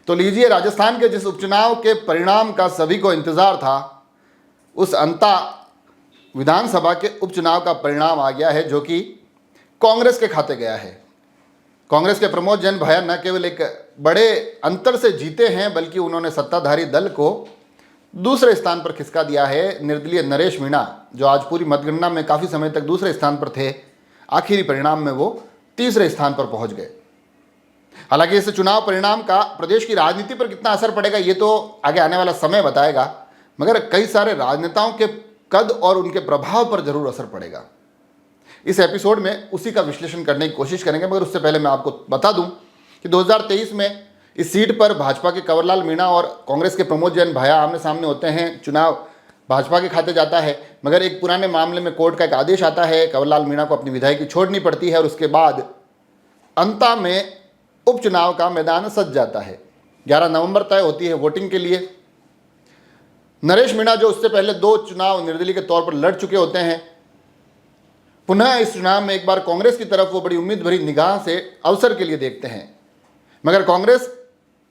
तो लीजिए, राजस्थान के जिस उपचुनाव के परिणाम का सभी को इंतजार था, उस अंता विधानसभा के उपचुनाव का परिणाम आ गया है, जो कि कांग्रेस के खाते गया है। कांग्रेस के प्रमोद जैन भाया न केवल एक बड़े अंतर से जीते हैं, बल्कि उन्होंने सत्ताधारी दल को दूसरे स्थान पर खिसका दिया है। निर्दलीय नरेश मीणा, जो आज पूरी मतगणना में काफ़ी समय तक दूसरे स्थान पर थे, आखिरी परिणाम में वो तीसरे स्थान पर पहुंच गए। हालांकि इस चुनाव परिणाम का प्रदेश की राजनीति पर कितना असर पड़ेगा, ये तो आगे आने वाला समय बताएगा, मगर कई सारे राजनेताओं के कद और उनके प्रभाव पर जरूर असर पड़ेगा। इस एपिसोड में उसी का विश्लेषण करने की कोशिश करेंगे, मगर उससे पहले मैं आपको बता दूं कि 2023 में इस सीट पर भाजपा के कंवरलाल मीणा और कांग्रेस के प्रमोद जैन भाया आमने सामने होते हैं। चुनाव भाजपा के खाते जाता है, मगर एक पुराने मामले में कोर्ट का एक आदेश आता है, कंवरलाल मीणा को अपनी विधायकी छोड़नी पड़ती है और उसके बाद अंता में उपचुनाव का मैदान सज जाता है। 11 नवंबर तय होती है वोटिंग के लिए। नरेश मीणा, जो उससे पहले 2 चुनाव निर्दलीय के तौर पर लड़ चुके होते हैं, पुनः इस चुनाव में एक बार कांग्रेस की तरफ वो बड़ी उम्मीद भरी निगाह से अवसर के लिए देखते हैं, मगर कांग्रेस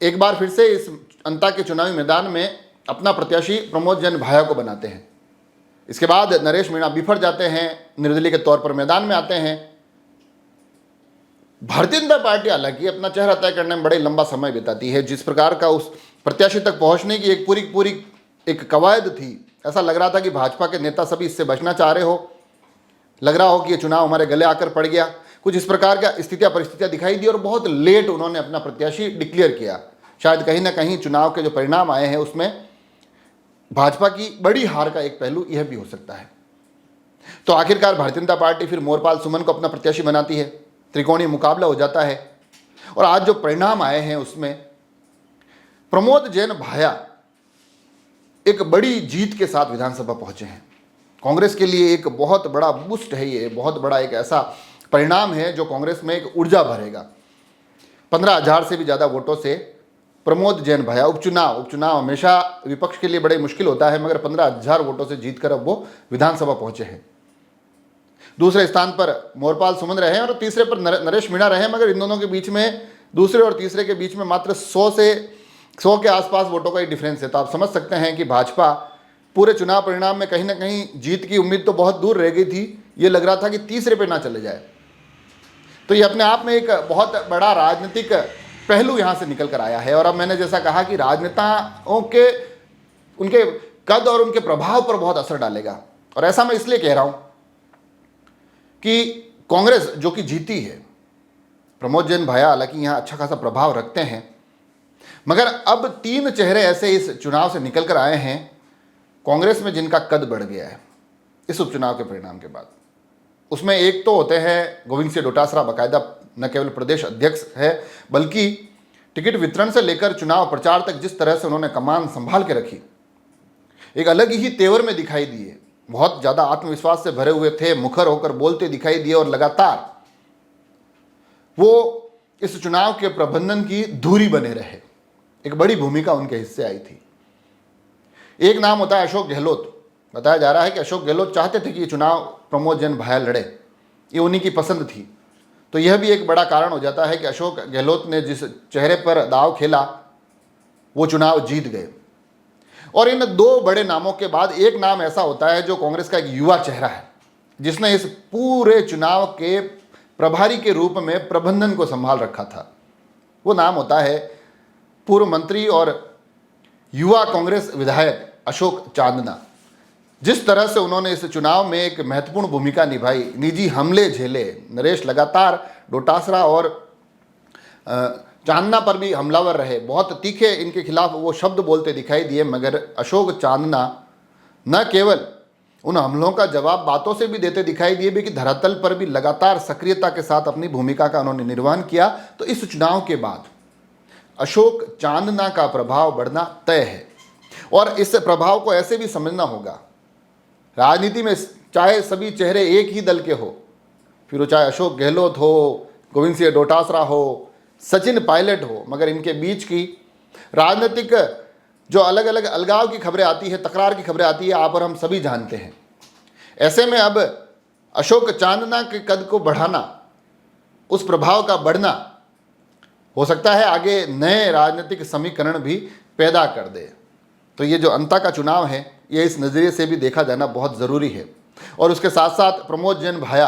एक बार फिर से इस अंता के चुनावी मैदान में अपना प्रत्याशी प्रमोद जैन भाया को बनाते हैं। इसके बाद नरेश मीणा बिफर जाते हैं, निर्दलीय के तौर पर मैदान में आते हैं। भारतीय जनता पार्टी हालांकि अपना चेहरा तय करने में बड़े लंबा समय बिताती है। जिस प्रकार का उस प्रत्याशी तक पहुंचने की एक पूरी एक कवायद थी, ऐसा लग रहा था कि भाजपा के नेता सभी इससे बचना चाह रहे हो, लग रहा हो कि ये चुनाव हमारे गले आकर पड़ गया। कुछ इस प्रकार का स्थितियां परिस्थितियां दिखाई दी और बहुत लेट उन्होंने अपना प्रत्याशी डिक्लेयर किया। शायद कहीं ना कहीं चुनाव के जो परिणाम आए हैं उसमें भाजपा की बड़ी हार का एक पहलू यह भी हो सकता है। तो आखिरकार भारतीय जनता पार्टी फिर मोरपाल सुमन को अपना प्रत्याशी बनाती है, त्रिकोणीय मुकाबला हो जाता है और आज जो परिणाम आए हैं उसमें प्रमोद जैन भाया एक बड़ी जीत के साथ विधानसभा पहुंचे हैं। कांग्रेस के लिए एक बहुत बड़ा बूस्ट है, ये बहुत बड़ा एक ऐसा परिणाम है जो कांग्रेस में एक ऊर्जा भरेगा। 15,000 से भी ज़्यादा वोटों से प्रमोद जैन भाया उपचुनाव हमेशा विपक्ष के लिए बड़े मुश्किल होता है, मगर 15,000 वोटों से जीतकर अब वो विधानसभा पहुंचे हैं। दूसरे स्थान पर मोरपाल सुमन रहे और तीसरे पर नरेश मीणा रहे, मगर इन दोनों के बीच में, दूसरे और तीसरे के बीच में मात्र 100 के आसपास वोटों का ही डिफरेंस है। तो आप समझ सकते हैं कि भाजपा पूरे चुनाव परिणाम में कहीं ना कहीं जीत की उम्मीद तो बहुत दूर रह गई थी। ये लग रहा था कि तीसरे पे ना चले जाए। तो ये अपने आप में एक बहुत बड़ा राजनीतिक पहलू यहाँ से निकल कर आया है। और अब मैंने जैसा कहा कि राजनेताओं के उनके कद और उनके प्रभाव पर बहुत असर डालेगा। और ऐसा मैं इसलिए कह रहा हूँ कि कांग्रेस जो कि जीती है, प्रमोद जैन भाया हालांकि यहाँ अच्छा खासा प्रभाव रखते हैं, मगर अब 3 चेहरे ऐसे इस चुनाव से निकल कर आए हैं कांग्रेस में जिनका कद बढ़ गया है इस उपचुनाव के परिणाम के बाद। उसमें एक तो होते हैं गोविंद सिंह डोटासरा, बाकायदा न केवल प्रदेश अध्यक्ष है बल्कि टिकट वितरण से लेकर चुनाव प्रचार तक जिस तरह से उन्होंने कमान संभाल के रखी, एक अलग ही तेवर में दिखाई दिए। बहुत ज़्यादा आत्मविश्वास से भरे हुए थे, मुखर होकर बोलते दिखाई दिए और लगातार वो इस चुनाव के प्रबंधन की धुरी बने रहे। एक बड़ी भूमिका उनके हिस्से आई थी। एक नाम होता है अशोक गहलोत। बताया जा रहा है कि अशोक गहलोत चाहते थे कि ये चुनाव प्रमोद जैन भाया लड़े, ये उन्हीं की पसंद थी। तो यह भी एक बड़ा कारण हो जाता है कि अशोक गहलोत ने जिस चेहरे पर दाव खेला वो चुनाव जीत गए। और इन 2 बड़े नामों के बाद एक नाम ऐसा होता है जो कांग्रेस का एक युवा चेहरा है, जिसने इस पूरे चुनाव के प्रभारी के रूप में प्रबंधन को संभाल रखा था। वो नाम होता है पूर्व मंत्री और युवा कांग्रेस विधायक अशोक चांदना। जिस तरह से उन्होंने इस चुनाव में एक महत्वपूर्ण भूमिका निभाई, निजी हमले झेले, नरेश लगातार डोटासरा और चांदना पर भी हमलावर रहे, बहुत तीखे इनके खिलाफ वो शब्द बोलते दिखाई दिए, मगर अशोक चांदना न केवल उन हमलों का जवाब बातों से भी देते दिखाई दिए, बल्कि धरातल पर भी लगातार सक्रियता के साथ अपनी भूमिका का उन्होंने निर्वहन किया। तो इस चुनाव के बाद अशोक चांदना का प्रभाव बढ़ना तय है और इस प्रभाव को ऐसे भी समझना होगा। राजनीति में चाहे सभी चेहरे एक ही दल के हो, फिर वो चाहे अशोक गहलोत हो, गोविंद सिंह डोटासरा हो, सचिन पायलट हो, मगर इनके बीच की राजनीतिक जो अलग अलग अलगाव की खबरें आती है, तकरार की खबरें आती है, आप और हम सभी जानते हैं। ऐसे में अब अशोक चांदना के कद को बढ़ाना, उस प्रभाव का बढ़ना हो सकता है आगे नए राजनीतिक समीकरण भी पैदा कर दे। तो ये जो अंता का चुनाव है, ये इस नज़रिए से भी देखा जाना बहुत ज़रूरी है। और उसके साथ साथ प्रमोद जैन भाया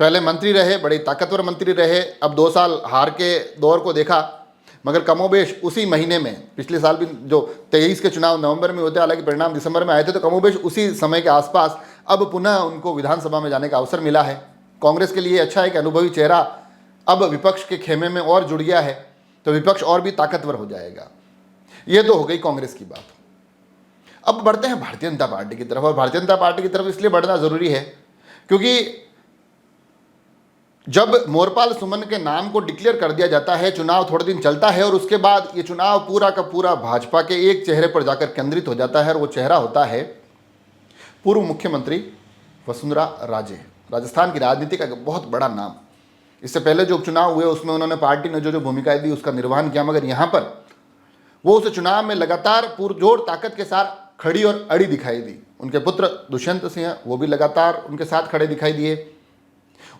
पहले मंत्री रहे, बड़े ताकतवर मंत्री रहे, अब 2 साल हार के दौर को देखा, मगर कमोबेश उसी महीने में, पिछले साल भी जो 23 के चुनाव नवंबर में होते, हालांकि परिणाम दिसंबर में आए थे, तो कमोबेश उसी समय के आसपास अब पुनः उनको विधानसभा में जाने का अवसर मिला है। कांग्रेस के लिए अच्छा है कि अनुभवी चेहरा अब विपक्ष के खेमे में और जुड़ गया है, तो विपक्ष और भी ताकतवर हो जाएगा। ये तो हो गई कांग्रेस की बात। अब बढ़ते हैं भारतीय जनता पार्टी की तरफ। और भारतीय जनता पार्टी की तरफ इसलिए बढ़ना जरूरी है क्योंकि जब मोरपाल सुमन के नाम को डिक्लेयर कर दिया जाता है, चुनाव थोड़े दिन चलता है और उसके बाद ये चुनाव पूरा का पूरा भाजपा के एक चेहरे पर जाकर केंद्रित हो जाता है, और वो चेहरा होता है पूर्व मुख्यमंत्री वसुंधरा राजे। राजस्थान की राजनीति का एक बहुत बड़ा नाम। इससे पहले जो उपचुनाव हुए उसमें उन्होंने पार्टी ने जो भूमिकाएं दी उसका निर्वहन किया, मगर यहाँ पर वो उस चुनाव में लगातार पुरजोर ताकत के साथ खड़ी और अड़ी दिखाई दी। उनके पुत्र दुष्यंत सिंह वो भी लगातार उनके साथ खड़े दिखाई दिए,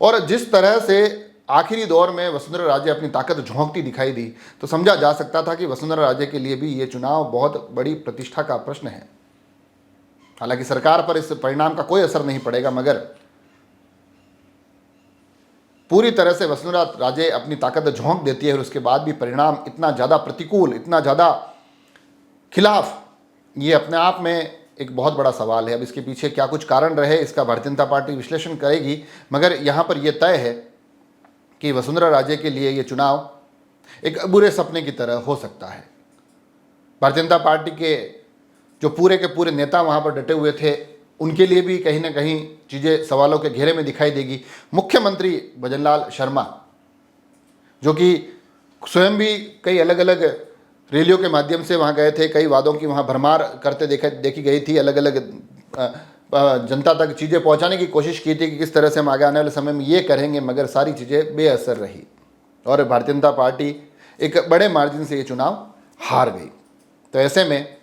और जिस तरह से आखिरी दौर में वसुंधरा राजे अपनी ताकत झोंकती दिखाई दी, तो समझा जा सकता था कि वसुंधरा राजे के लिए भी ये चुनाव बहुत बड़ी प्रतिष्ठा का प्रश्न है। हालांकि सरकार पर इस परिणाम का कोई असर नहीं पड़ेगा, मगर पूरी तरह से वसुंधरा राजे अपनी ताकत झोंक देती है और उसके बाद भी परिणाम इतना ज़्यादा प्रतिकूल, इतना ज़्यादा खिलाफ, ये अपने आप में एक बहुत बड़ा सवाल है। अब इसके पीछे क्या कुछ कारण रहे, इसका भारतीय जनता पार्टी विश्लेषण करेगी, मगर यहाँ पर यह तय है कि वसुंधरा राजे के लिए ये चुनाव एक बुरे सपने की तरह हो सकता है। भारतीय जनता पार्टी के जो पूरे के पूरे नेता वहाँ पर डटे हुए थे, उनके लिए भी कहीं ना कहीं चीज़ें सवालों के घेरे में दिखाई देगी। मुख्यमंत्री भजनलाल शर्मा, जो कि स्वयं भी कई अलग अलग रैलियों के माध्यम से वहाँ गए थे, कई वादों की वहाँ भरमार करते देखी गई थी, अलग अलग जनता तक चीज़ें पहुँचाने की कोशिश की थी कि किस तरह से हम आगे आने वाले समय में ये करेंगे, मगर सारी चीज़ें बेअसर रही और भारतीय जनता पार्टी एक बड़े मार्जिन से ये चुनाव हार गई। तो ऐसे में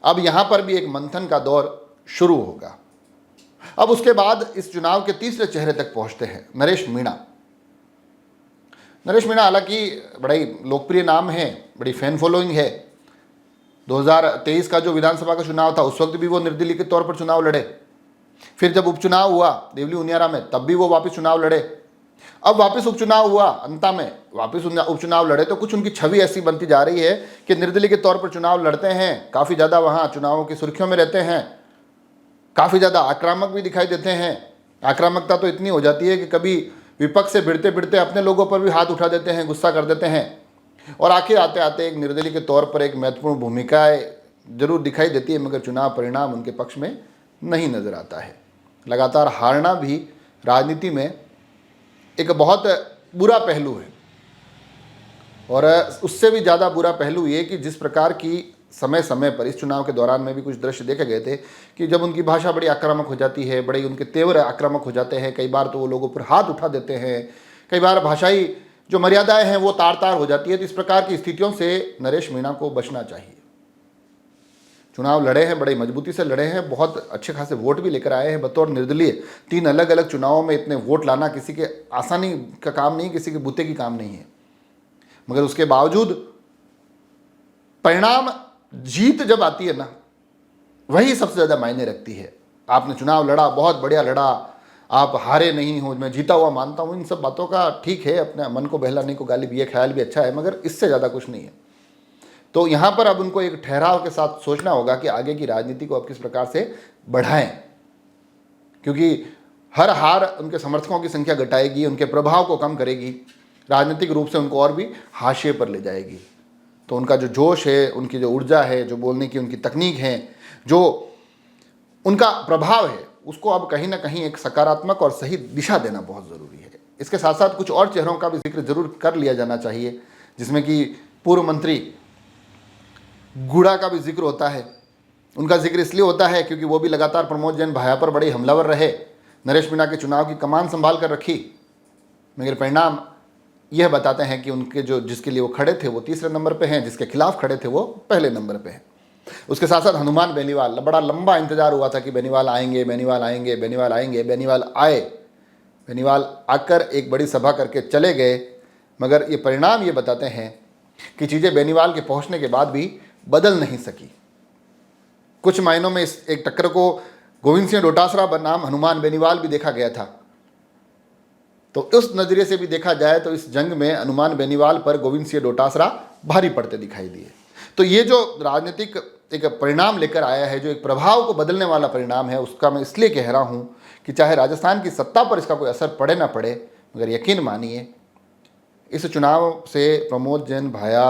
अब यहाँ पर भी एक मंथन का दौर शुरू होगा। अब उसके बाद इस चुनाव के तीसरे चेहरे तक पहुँचते हैं नरेश मीणा। नरेश मीणा हालांकि बड़ा ही लोकप्रिय नाम है, बड़ी फैन फॉलोइंग है। 2023 का जो विधानसभा का चुनाव था उस वक्त भी वो निर्दलीय के तौर पर चुनाव लड़े, फिर जब उपचुनाव हुआ देवली उनियारा में तब भी वो वापस चुनाव लड़े, अब वापस उपचुनाव हुआ अंता में वापस उपचुनाव लड़े। तो कुछ उनकी छवि ऐसी बनती जा रही है कि निर्दलीय के तौर पर चुनाव लड़ते हैं, काफ़ी ज़्यादा वहाँ चुनावों की सुर्खियों में रहते हैं, काफ़ी ज़्यादा आक्रामक भी दिखाई देते हैं। आक्रामकता तो इतनी हो जाती है कि कभी विपक्ष से भिड़ते भिड़ते अपने लोगों पर भी हाथ उठा देते हैं, गुस्सा कर देते हैं, और आखिर आते आते एक निर्दलीय के तौर पर एक महत्वपूर्ण भूमिकाएं जरूर दिखाई देती है, मगर चुनाव परिणाम उनके पक्ष में नहीं नज़र आता है। लगातार हारना भी राजनीति में एक बहुत बुरा पहलू है, और उससे भी ज़्यादा बुरा पहलू ये कि जिस प्रकार की समय समय पर इस चुनाव के दौरान में भी कुछ दृश्य देखे गए थे कि जब उनकी भाषा बड़ी आक्रामक हो जाती है, बड़े उनके तेवर आक्रामक हो जाते हैं, कई बार तो वो लोगों पर हाथ उठा देते हैं, कई बार भाषाई जो मर्यादाएं हैं वो तार तार हो जाती है। तो इस प्रकार की स्थितियों से नरेश मीणा को बचना चाहिए। चुनाव लड़े हैं, बड़ी मजबूती से लड़े हैं, बहुत अच्छे खासे वोट भी लेकर आए हैं बतौर निर्दलीय। 3 अलग अलग चुनावों में इतने वोट लाना किसी के आसानी का काम नहीं, किसी के बूते की काम नहीं है, मगर उसके बावजूद परिणाम जीत जब आती है ना, वही सबसे ज़्यादा मायने रखती है। आपने चुनाव लड़ा, बहुत बढ़िया लड़ा, आप हारे नहीं हो, मैं जीता हुआ मानता हूँ, इन सब बातों का ठीक है, अपने मन को बहलाने को गालिब ये ख्याल भी अच्छा है, मगर इससे ज़्यादा कुछ नहीं है। तो यहाँ पर अब उनको एक ठहराव के साथ सोचना होगा कि आगे की राजनीति को अब किस प्रकार से बढ़ाएं, क्योंकि हर हार उनके समर्थकों की संख्या घटाएगी, उनके प्रभाव को कम करेगी, राजनीतिक रूप से उनको और भी हाशिए पर ले जाएगी। तो उनका जो जोश है, उनकी जो ऊर्जा है, जो बोलने की उनकी तकनीक है, जो उनका प्रभाव है, उसको अब कहीं ना कहीं एक सकारात्मक और सही दिशा देना बहुत ज़रूरी है। इसके साथ साथ कुछ और चेहरों का भी जिक्र जरूर कर लिया जाना चाहिए, जिसमें कि पूर्व मंत्री गुड़ा का भी जिक्र होता है। उनका जिक्र इसलिए होता है क्योंकि वो भी लगातार प्रमोद जैन भाया पर बड़े हमलावर रहे, नरेश मीणा के चुनाव की कमान संभाल कर रखी, मगर परिणाम यह बताते हैं कि उनके जो जिसके लिए वो खड़े थे वो तीसरे नंबर पे हैं, जिसके खिलाफ खड़े थे वो पहले नंबर पे हैं। उसके साथ साथ हनुमान बेनीवाल, बड़ा लंबा इंतजार हुआ था कि बेनीवाल आएंगे, बेनीवाल आएंगे, बेनीवाल आएंगे, बेनीवाल आए, बेनीवाल आकर एक बड़ी सभा करके चले गए, मगर ये परिणाम ये बताते हैं कि चीज़ें बेनीवाल के पहुंचने के बाद भी बदल नहीं सकी। कुछ मायनों में इस एक टक्कर को गोविंद सिंह डोटासरा बनाम हनुमान बेनीवाल भी देखा गया था। तो उस नज़रिए से भी देखा जाए तो इस जंग में हनुमान बेनीवाल पर गोविंद सिंह डोटासरा भारी पड़ते दिखाई दिए। तो ये जो राजनीतिक एक परिणाम लेकर आया है, जो एक प्रभाव को बदलने वाला परिणाम है, उसका मैं इसलिए कह रहा हूँ कि चाहे राजस्थान की सत्ता पर इसका कोई असर पड़े ना पड़े, मगर यकीन मानिए इस चुनाव से प्रमोद जैन भाया,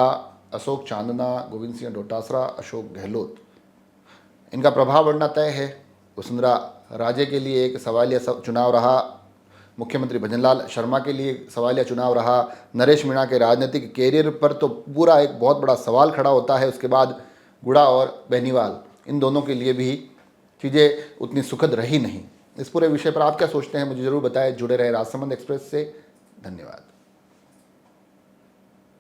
अशोक चांदना, गोविंद सिंह डोटासरा, अशोक गहलोत, इनका प्रभाव बढ़ना तय है। वसुंधरा राजे के लिए एक सवालिया चुनाव रहा, मुख्यमंत्री भजनलाल शर्मा के लिए सवालिया चुनाव रहा, नरेश मीणा के राजनीतिक कैरियर पर तो पूरा एक बहुत बड़ा सवाल खड़ा होता है। उसके बाद गुड़ा और बेनीवाल, इन दोनों के लिए भी चीज़ें उतनी सुखद रही नहीं। इस पूरे विषय पर आप क्या सोचते हैं मुझे ज़रूर बताएं। जुड़े रहे राजसमंद एक्सप्रेस से। धन्यवाद।